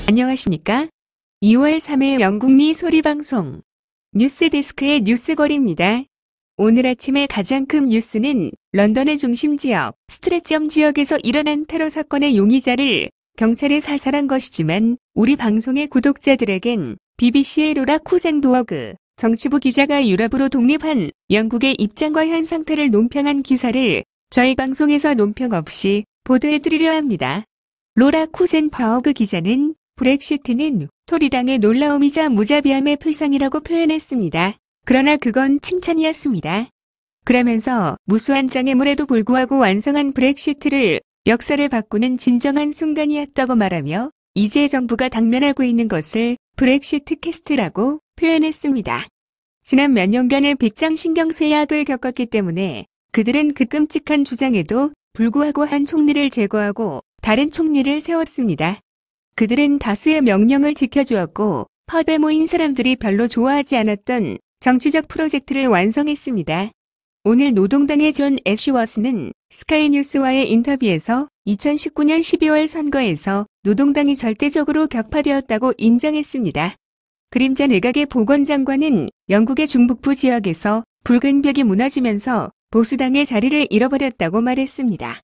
안녕하십니까? 2월 3일 영국리 소리방송 뉴스데스크의 뉴스거리입니다. 오늘 아침의 가장 큰 뉴스는 런던의 중심 지역 스트레점 지역에서 일어난 테러 사건의 용의자를 경찰이 사살한 것이지만 우리 방송의 구독자들에겐 BBC의 로라 쿠센보어그 정치부 기자가 유럽으로 독립한 영국의 입장과 현 상태를 논평한 기사를 저희 방송에서 논평 없이 보도해드리려 합니다. 로라 쿠센버그 기자는 브렉시트는 토리당의 놀라움이자 무자비함의 표상이라고 표현했습니다. 그러나 그건 칭찬이었습니다. 그러면서 무수한 장애물에도 불구하고 완성한 브렉시트를 역사를 바꾸는 진정한 순간이었다고 말하며 이제 정부가 당면하고 있는 것을 브렉시트 캐스트라고 표현했습니다. 지난 몇 년간을 빅장신경쇠약을 겪었기 때문에 그들은 그 끔찍한 주장에도 불구하고 한 총리를 제거하고 다른 총리를 세웠습니다. 그들은 다수의 명령을 지켜주었고 펍에 모인 사람들이 별로 좋아하지 않았던 정치적 프로젝트를 완성했습니다. 오늘 노동당의 존 애쉬워스는 스카이뉴스와의 인터뷰에서 2019년 12월 선거에서 노동당이 절대적으로 격파되었다고 인정했습니다. 그림자 내각의 보건장관은 영국의 중북부 지역에서 붉은 벽이 무너지면서 보수당의 자리를 잃어버렸다고 말했습니다.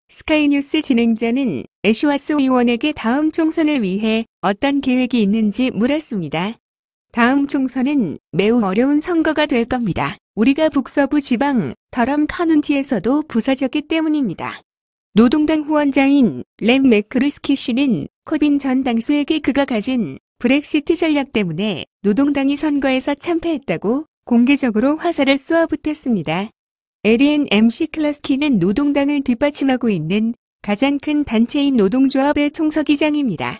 스카이뉴스 진행자는 애쉬워스 의원에게 다음 총선을 위해 어떤 계획이 있는지 물었습니다. 다음 총선은 매우 어려운 선거가 될 겁니다. 우리가 북서부 지방 더럼 카운티에서도 부서졌기 때문입니다. 노동당 후원자인 램 매크루스키 씨는 코빈 전 당수에게 그가 가진 브렉시트 전략 때문에 노동당이 선거에서 참패했다고 공개적으로 화살을 쏘아붙였습니다. 에리엔 MC 클러스키는 노동당을 뒷받침하고 있는 가장 큰 단체인 노동조합의 총서기장입니다.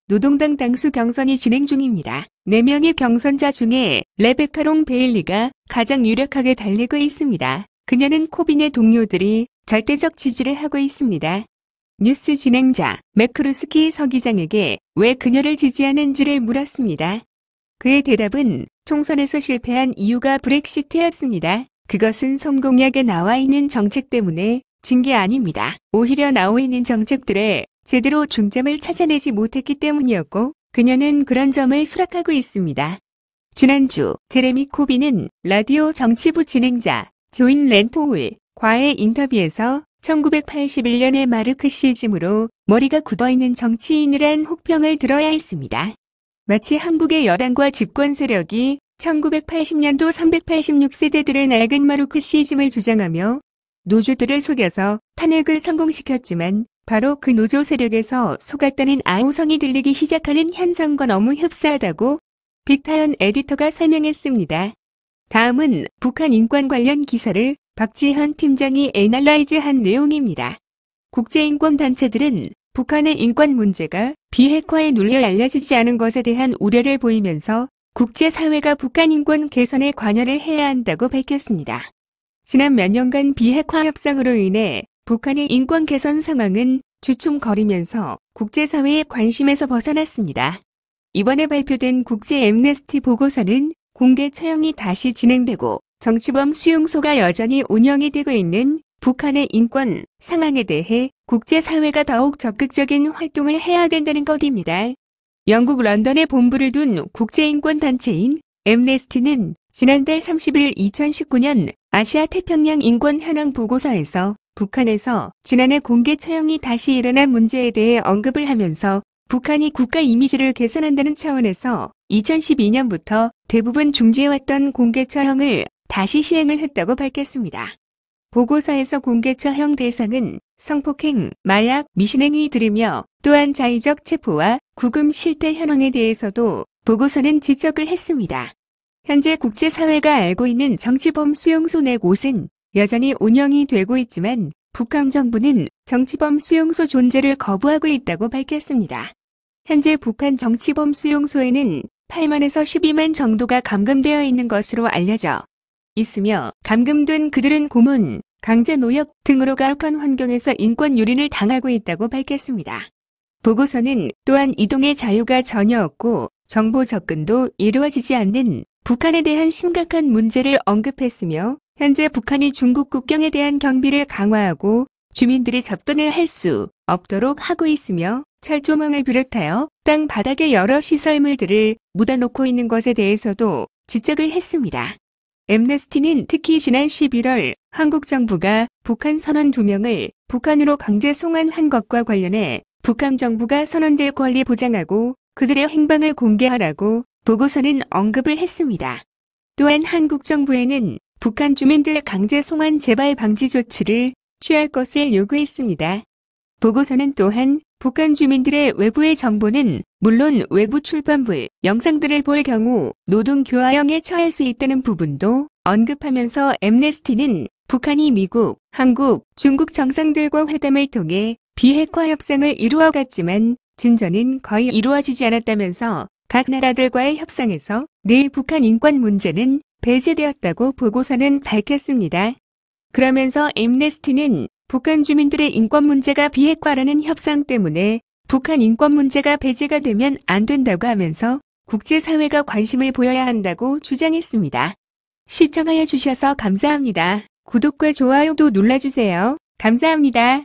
노동당 당수 경선이 진행 중입니다. 4명의 경선자 중에 레베카 롱 베일리가 가장 유력하게 달리고 있습니다. 그녀는 코빈의 동료들이 절대적 지지를 하고 있습니다. 뉴스 진행자 매크루스키 서기장에게 왜 그녀를 지지하는지를 물었습니다. 그의 대답은 총선에서 실패한 이유가 브렉시트였습니다. 그것은 성공약에 나와 있는 정책 때문에 진 게 아닙니다. 오히려 나와 있는 정책들에 제대로 중점을 찾아내지 못했기 때문이었고 그녀는 그런 점을 수락하고 있습니다. 지난주 제레미 코빈은 라디오 정치부 진행자 조인 렌토울과의 인터뷰에서 1981년의 마르크시즘으로 머리가 굳어있는 정치인이란 혹평을 들어야 했습니다. 마치 한국의 여당과 집권 세력이 1980년도 386세대들은 낡은 마르크시즘을 주장하며 노조들을 속여서 탄핵을 성공시켰지만 바로 그 노조 세력에서 속았다는 아우성이 들리기 시작하는 현상과 너무 흡사하다고 빅타연 에디터가 설명했습니다. 다음은 북한 인권 관련 기사를 박지현 팀장이 애널라이즈한 내용입니다. 국제인권단체들은 북한의 인권 문제가 비핵화에 눌려 알려지지 않은 것에 대한 우려를 보이면서 국제사회가 북한 인권 개선에 관여를 해야 한다고 밝혔습니다. 지난 몇 년간 비핵화 협상으로 인해 북한의 인권 개선 상황은 주춤거리면서 국제사회의 관심에서 벗어났습니다. 이번에 발표된 국제 앰네스티 보고서는 공개 처형이 다시 진행되고 정치범 수용소가 여전히 운영이 되고 있는 북한의 인권 상황에 대해 국제사회가 더욱 적극적인 활동을 해야 된다는 것입니다. 영국 런던에 본부를 둔 국제인권단체인 앰네스티는 지난달 30일 2019년 아시아 태평양 인권 현황 보고서에서 북한에서 지난해 공개 처형이 다시 일어난 문제에 대해 언급을 하면서 북한이 국가 이미지를 개선한다는 차원에서 2012년부터 대부분 중지해왔던 공개 처형을 다시 시행을 했다고 밝혔습니다. 보고서에서 공개 처형 대상은 성폭행, 마약, 미신행위들이며 또한 자의적 체포와 구금 실태 현황에 대해서도 보고서는 지적을 했습니다. 현재 국제사회가 알고 있는 정치범 수용소 4곳은 여전히 운영이 되고 있지만 북한 정부는 정치범 수용소 존재를 거부하고 있다고 밝혔습니다. 현재 북한 정치범 수용소에는 8만에서 12만 정도가 감금되어 있는 것으로 알려져 있으며 감금된 그들은 고문, 강제노역 등으로 가혹한 환경에서 인권 유린을 당하고 있다고 밝혔습니다. 보고서는 또한 이동의 자유가 전혀 없고 정보 접근도 이루어지지 않는 북한에 대한 심각한 문제를 언급했으며 현재 북한이 중국 국경에 대한 경비를 강화하고 주민들이 접근을 할 수 없도록 하고 있으며 철조망을 비롯하여 땅 바닥에 여러 시설물들을 묻어놓고 있는 것에 대해서도 지적을 했습니다. 엠네스티는 특히 지난 11월 한국 정부가 북한 선원 2명을 북한으로 강제 송환한 것과 관련해 북한 정부가 선원들 권리 보장하고 그들의 행방을 공개하라고 보고서는 언급을 했습니다. 또한 한국 정부에는 북한 주민들 강제 송환 재발 방지 조치를 취할 것을 요구했습니다. 보고서는 또한 북한 주민들의 외부의 정보는 물론 외부 출판물, 영상들을 볼 경우 노동교화형에 처할 수 있다는 부분도 언급하면서 엠네스티는 북한이 미국, 한국, 중국 정상들과 회담을 통해 비핵화 협상을 이루어갔지만 진전은 거의 이루어지지 않았다면서 각 나라들과의 협상에서 늘 북한 인권 문제는 배제되었다고 보고서는 밝혔습니다. 그러면서 엠네스티는 북한 주민들의 인권 문제가 비핵화라는 협상 때문에 북한 인권 문제가 배제가 되면 안 된다고 하면서 국제사회가 관심을 보여야 한다고 주장했습니다. 시청하여 주셔서 감사합니다. 구독과 좋아요도 눌러주세요. 감사합니다.